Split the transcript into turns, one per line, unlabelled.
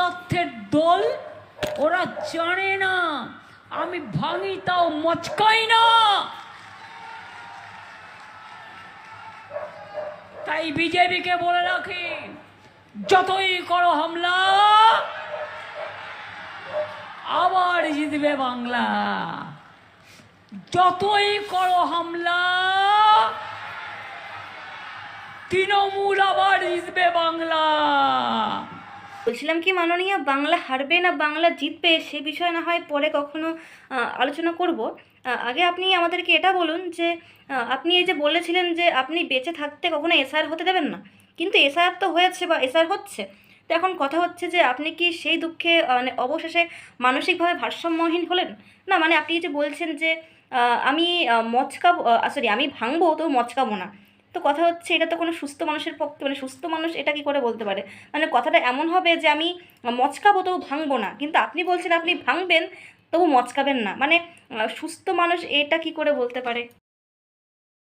অপদার্থের দল, ওরা জানে না আমি ভাঙি তাও মচকাই না। তাই বিজেপিকে বলে রাখি, যতই করো হামলা আবার জিতবে বাংলা। যতই করো হামলা তৃণমূল আবার জিতবে বাংলা।
বলছিলাম কি মাননীয়া, বাংলা হারবে না বাংলা জিতবে সে বিষয়ে না হয় পরে কখনো আলোচনা করব। আগে আপনি আমাদেরকে এটা বলুন যে আপনি এই যে বলেছিলেন যে আপনি বেঁচে থাকতে কখনো এসআর হতে দেবেন না, কিন্তু এসআর তো হয়েছে বা এসআর হচ্ছে, তো এখন কথা হচ্ছে যে আপনি কি সেই দুঃখে মানে অবশেষে মানসিকভাবে ভারসাম্যহীন হলেন না? মানে আপনি যে বলছেন যে আমি মচকাবো, সরি আমি ভাঙবো তো মচকাবো না, তো কথা হচ্ছে এটা তো কোনো সুস্থ মানুষের পক্ষে, মানে সুস্থ মানুষ এটা কি করে বলতে পারে? মানে কথাটা এমন হবে যে আমি মচকাবো তবু ভাঙবো না, কিন্তু আপনি বলছেন আপনি ভাঙবেন তবু মচকাবেন না, মানে সুস্থ মানুষ এটা কি করে বলতে পারে?